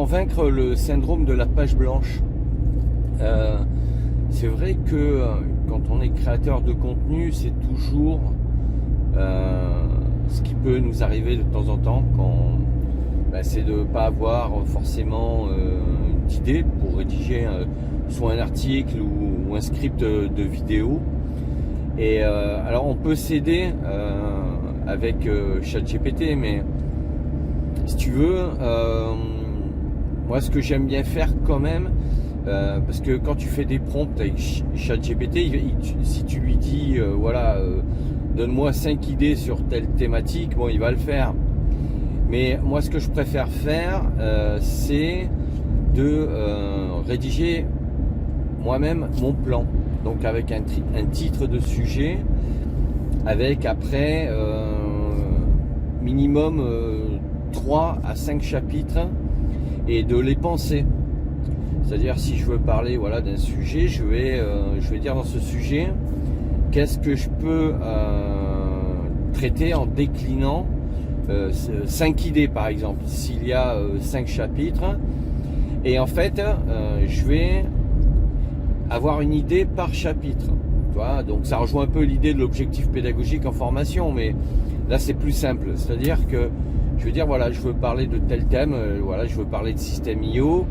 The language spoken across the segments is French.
comment vaincre le syndrome de la page blanche. C'est vrai que quand on est créateur de contenu, c'est toujours ce qui peut nous arriver de temps en temps, c'est de ne pas avoir forcément d'idée pour rédiger soit un article ou un script de vidéo. Et alors on peut s'aider avec ChatGPT, mais si tu veux, moi ce que j'aime bien faire quand même, parce que quand tu fais des prompts avec ChatGPT, si tu lui dis donne-moi 5 idées sur telle thématique, bon, il va le faire. Mais moi ce que je préfère faire, c'est de rédiger moi-même mon plan, donc avec un titre de sujet, avec après minimum 3 à 5 chapitres, et de les penser. C'est-à-dire, si je veux parler d'un sujet, je vais dire dans ce sujet qu'est-ce que je peux traiter en déclinant 5 idées par exemple, s'il y a 5 chapitres, et en fait je vais avoir une idée par chapitre, tu vois. Donc ça rejoint un peu l'idée de l'objectif pédagogique en formation, mais là c'est plus simple. C'est-à-dire que je veux dire, je veux parler de tel thème, je veux parler de système IO,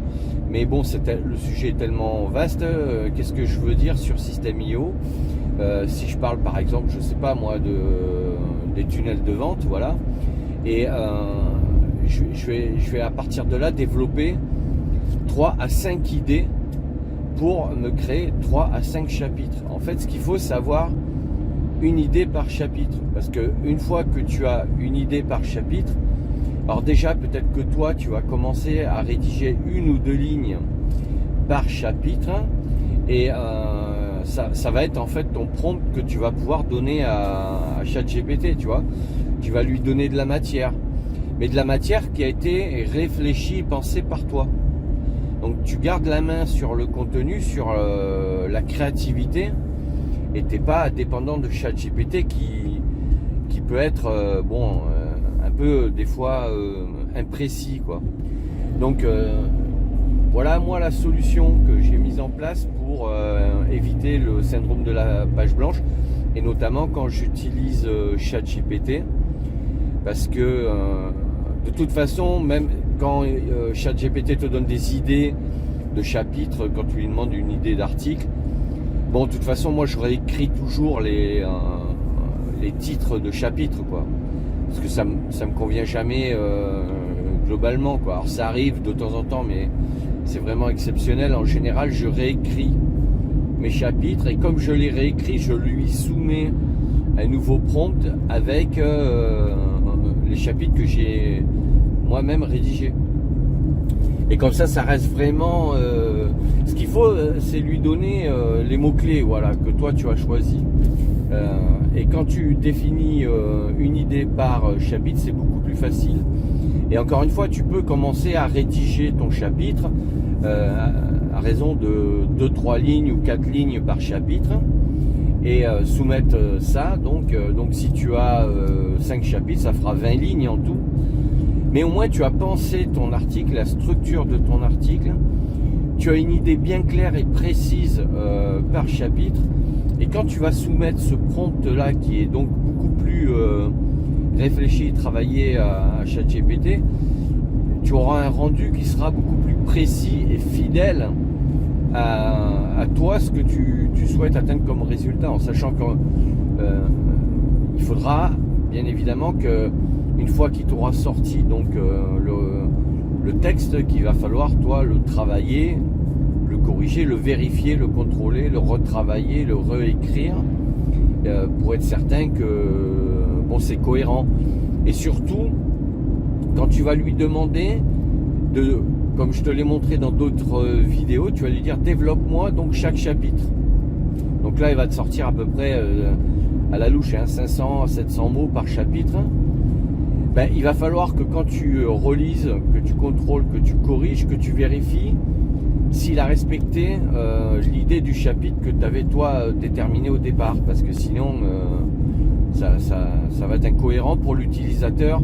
mais bon, le sujet est tellement vaste, qu'est-ce que je veux dire sur système IO? Si je parle par exemple, je sais pas moi, des tunnels de vente, voilà, et je vais à partir de là développer 3 à 5 idées pour me créer 3 à 5 chapitres. En fait, ce qu'il faut, c'est avoir une idée par chapitre, parce que une fois que tu as une idée par chapitre, alors déjà peut-être que toi tu vas commencer à rédiger 1 ou 2 lignes par chapitre, et ça va être en fait ton prompt que tu vas pouvoir donner à ChatGPT, tu vois. Tu vas lui donner de la matière, mais de la matière qui a été réfléchie, pensée par toi. Donc tu gardes la main sur le contenu, sur la créativité, et t'es pas dépendant de ChatGPT qui peut être un peu des fois imprécis, quoi. Donc voilà moi la solution que j'ai mise en place pour éviter le syndrome de la page blanche, et notamment quand j'utilise ChatGPT, parce que de toute façon, même quand ChatGPT te donne des idées de chapitres, quand tu lui demandes une idée d'article, bon, de toute façon, moi je réécris toujours les titres de chapitres, quoi, parce que ça me convient jamais globalement, quoi. Alors ça arrive de temps en temps, mais c'est vraiment exceptionnel. En général, je réécris mes chapitres, et comme je les réécris, je lui soumets un nouveau prompt avec les chapitres que j'ai moi-même rédigés. Et comme ça reste vraiment... ce qu'il faut, c'est lui donner les mots-clés, que toi tu as choisi. Et quand tu définis une idée par chapitre, c'est beaucoup plus facile. Et encore une fois, tu peux commencer à rédiger ton chapitre à raison de 2-3 lignes ou 4 lignes par chapitre, et soumettre ça. Donc si tu as 5 chapitres, ça fera 20 lignes en tout. Mais au moins tu as pensé ton article, la structure de ton article, tu as une idée bien claire et précise par chapitre, et quand tu vas soumettre ce prompt là, qui est donc beaucoup plus réfléchi et travaillé à ChatGPT, tu auras un rendu qui sera beaucoup plus précis et fidèle à toi, ce que tu souhaites atteindre comme résultat, en sachant qu'il faudra bien évidemment que, une fois qu'il t'aura sorti donc le texte, qu'il va falloir toi le travailler, le corriger, le vérifier, le contrôler, le retravailler, le réécrire, pour être certain que c'est cohérent. Et surtout, quand tu vas lui demander comme je te l'ai montré dans d'autres vidéos, tu vas lui dire développe-moi donc chaque chapitre. Donc là il va te sortir à peu près à la louche 500 à 700 mots par chapitre. Il va falloir que quand tu relises, que tu contrôles, que tu corriges, que tu vérifies s'il a respecté l'idée du chapitre que tu avais toi déterminé au départ, parce que sinon ça va être incohérent pour l'utilisateur,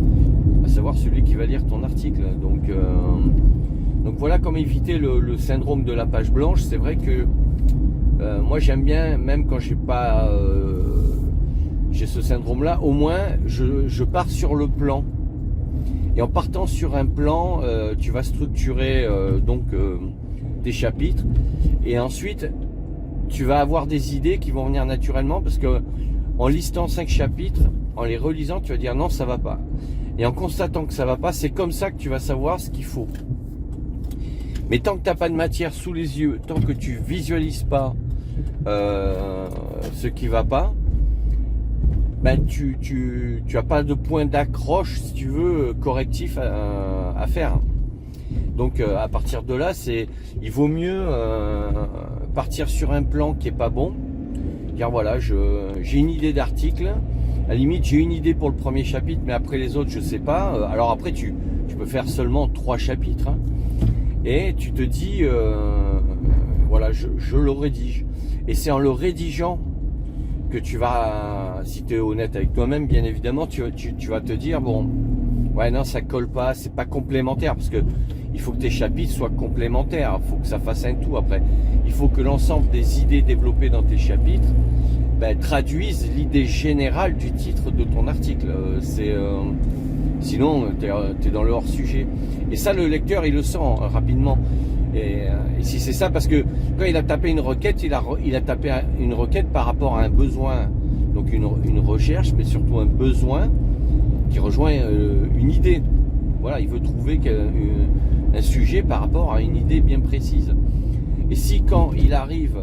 à savoir celui qui va lire ton article. Donc Donc voilà comment éviter le syndrome de la page blanche. C'est vrai que moi j'aime bien, même quand j'ai ce syndrome là, au moins je pars sur le plan. Et en partant sur un plan, tu vas structurer tes chapitres, et ensuite tu vas avoir des idées qui vont venir naturellement, parce que en listant 5 chapitres, en les relisant, tu vas dire non, ça va pas. Et en constatant que ça va pas, c'est comme ça que tu vas savoir ce qu'il faut. Mais tant que tu n'as pas de matière sous les yeux, tant que tu visualises pas ce qui va pas, ben tu as pas de point d'accroche, si tu veux, correctif à faire. Donc à partir de là, il vaut mieux partir sur un plan qui est pas bon. Dire voilà, j'ai une idée d'article, à la limite j'ai une idée pour le premier chapitre, mais après les autres je sais pas. Alors après tu peux faire seulement 3 chapitres, hein, et tu te dis voilà, je le rédige. Et c'est en le rédigeant que tu vas, si tu es honnête avec toi-même, bien évidemment, tu vas te dire bon, ouais non, ça colle pas, c'est pas complémentaire, parce que il faut que tes chapitres soient complémentaires, il faut que ça fasse un tout. Après, il faut que l'ensemble des idées développées dans tes chapitres traduisent l'idée générale du titre de ton article. Sinon, tu es dans le hors-sujet. Et ça, le lecteur, il le sent rapidement. Et si c'est ça, parce que quand il a tapé une requête, il a tapé une requête par rapport à un besoin, donc une recherche, mais surtout un besoin qui rejoint une idée. Voilà, il veut trouver un sujet par rapport à une idée bien précise. Et si quand il arrive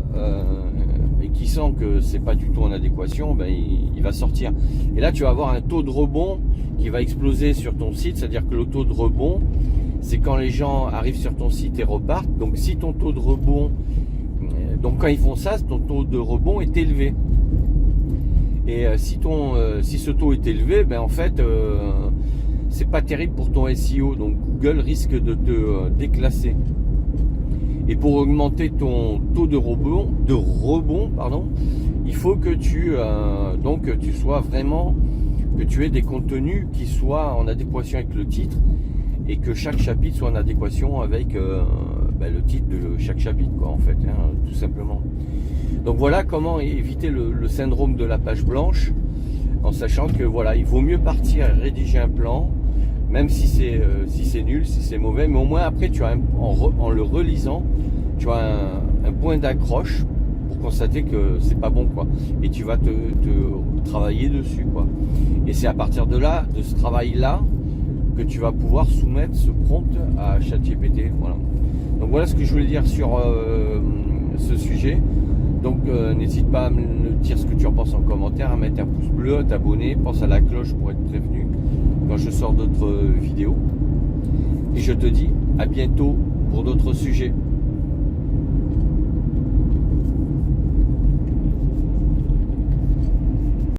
et qu'il sent que c'est pas du tout en adéquation, il va sortir. Et là, tu vas avoir un taux de rebond qui va exploser sur ton site, c'est-à-dire que le taux de rebond, c'est quand les gens arrivent sur ton site et repartent. Donc si ton taux de rebond, donc quand ils font ça, ton taux de rebond est élevé. Et si ce taux est élevé, en fait, c'est pas terrible pour ton SEO. Donc Google risque de te déclasser. Et pour augmenter ton taux de rebond, il faut que tu sois vraiment, que tu aies des contenus qui soient en adéquation avec le titre, et que chaque chapitre soit en adéquation avec le titre de chaque chapitre, quoi, en fait, hein, tout simplement. Donc voilà comment éviter le syndrome de la page blanche, en sachant que voilà, il vaut mieux partir et rédiger un plan, même si c'est nul, si c'est mauvais, mais au moins après tu as en le relisant, tu as un point d'accroche pour constater que c'est pas bon, quoi, et tu vas te travailler dessus, quoi. Et c'est à partir de là, de ce travail-là, que tu vas pouvoir soumettre ce prompt à ChatGPT. Voilà. Donc voilà ce que je voulais dire sur ce sujet. Donc n'hésite pas à me dire ce que tu en penses en commentaire, à mettre un pouce bleu, à t'abonner, pense à la cloche pour être prévenu quand je sors d'autres vidéos. Et je te dis à bientôt pour d'autres sujets.